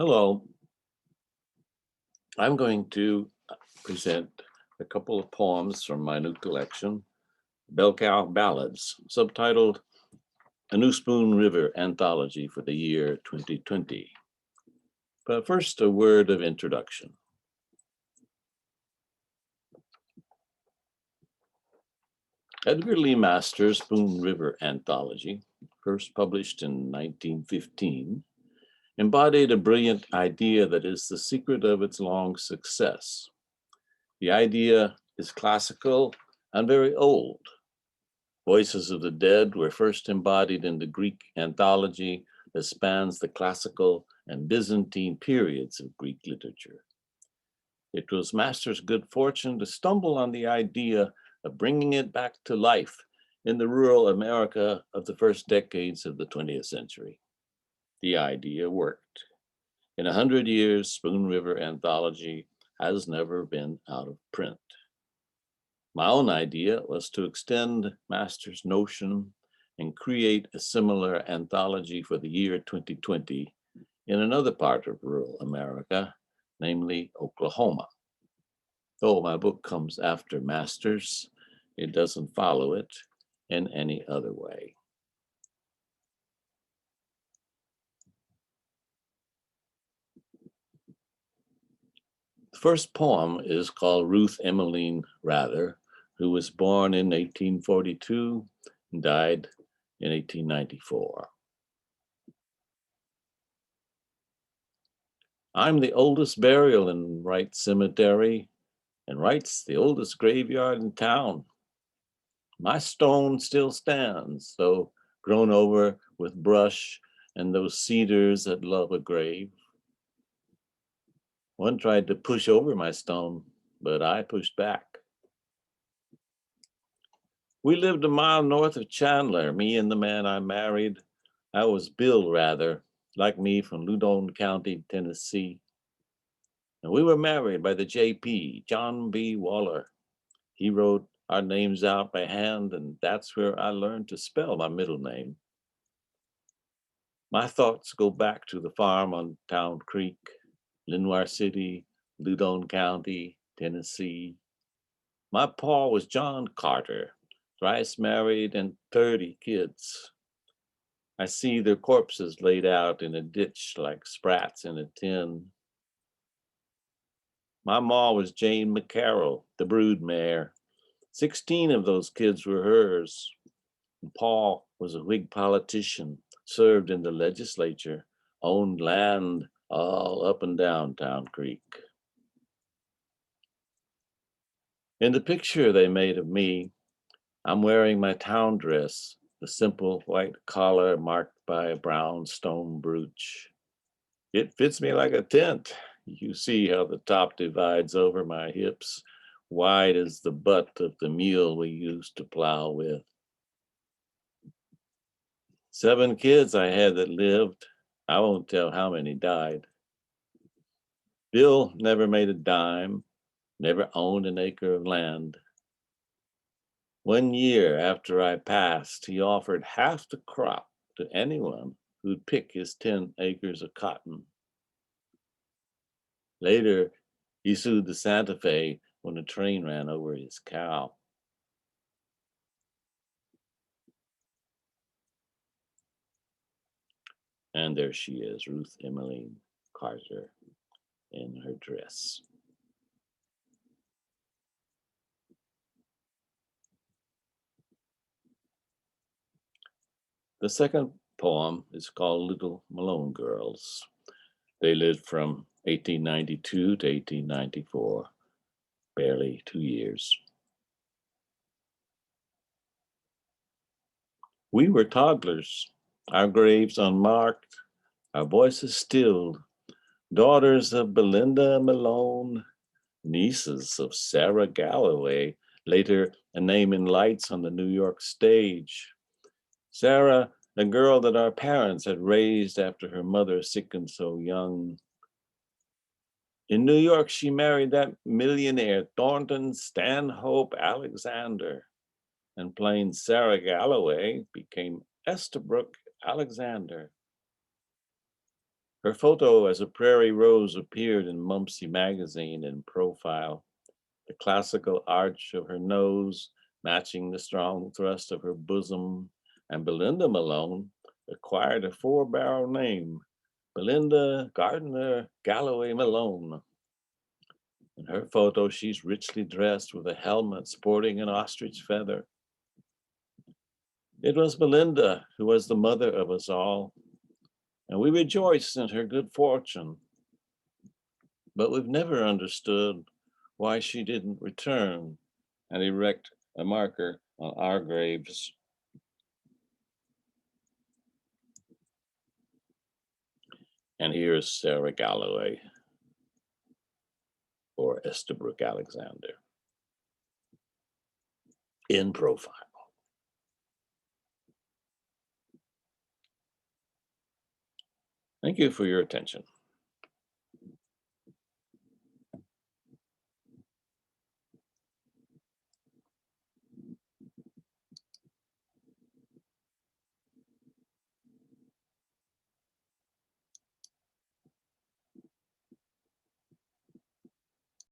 Hello, I'm going to present a couple of poems from my new collection, Bellcow Ballads, subtitled A New Spoon River Anthology for the year 2020. But first, a word of introduction. Edgar Lee Masters' Spoon River Anthology, first published in 1915, embodied a brilliant idea that is the secret of its long success. The idea is classical and very old. Voices of the Dead were first embodied in the Greek anthology that spans the classical and Byzantine periods of Greek literature. It was Masters' good fortune to stumble on the idea of bringing it back to life in the rural America of the first decades of the 20th century. The idea worked. In 100 years, Spoon River Anthology has never been out of print. My own idea was to extend Masters' notion and create a similar anthology for the year 2020 in another part of rural America, namely Oklahoma. Though my book comes after Masters, it doesn't follow it in any other way. The first poem is called Ruth Emmeline Rather, who was born in 1842 and died in 1894. I'm the oldest burial in Wright Cemetery, and Wright's the oldest graveyard in town. My stone still stands, though grown over with brush and those cedars that love a grave. One tried to push over my stone, but I pushed back. We lived a mile north of Chandler, me and the man I married. I was Bill, rather, like me, from Loudoun County, Tennessee. And we were married by the JP, John B. Waller. He wrote our names out by hand, and that's where I learned to spell my middle name. My thoughts go back to the farm on Town Creek, Lenoir City, Loudoun County, Tennessee. My pa was John Carter, thrice married and 30 kids. I see their corpses laid out in a ditch like sprats in a tin. My ma was Jane McCarroll, the brood mare. 16 of those kids were hers. And Paul was a Whig politician, served in the legislature, owned land all up and down Town Creek. In the picture they made of me, I'm wearing my town dress, the simple white collar marked by a brown stone brooch. It fits me like a tent. You see how the top divides over my hips, wide as the butt of the mule we used to plow with. 7 kids I had that lived. I won't tell how many died. Bill never made a dime, never owned an acre of land. 1 year after I passed, he offered half the crop to anyone who'd pick his 10 acres of cotton. Later, he sued the Santa Fe when a train ran over his cow. And there she is, Ruth Emmeline Carter, in her dress. The second poem is called Little Malone Girls. They lived from 1892 to 1894, barely 2 years. We were toddlers, our graves unmarked, our voices stilled, daughters of Belinda Malone, nieces of Sarah Galloway, later a name in lights on the New York stage. Sarah, a girl that our parents had raised after her mother sickened so young. In New York, she married that millionaire Thornton Stanhope Alexander, and plain Sarah Galloway became Estabrook Alexander. Her photo as a prairie rose appeared in Mumpsy magazine in profile, the classical arch of her nose matching the strong thrust of her bosom, and Belinda Malone acquired a four-barrel name, Belinda Gardner Galloway Malone. In her photo, she's richly dressed with a helmet sporting an ostrich feather. It was Belinda who was the mother of us all, and we rejoiced in her good fortune. But we've never understood why she didn't return and erect a marker on our graves. And here's Sarah Galloway or Estabrook Alexander in profile. Thank you for your attention.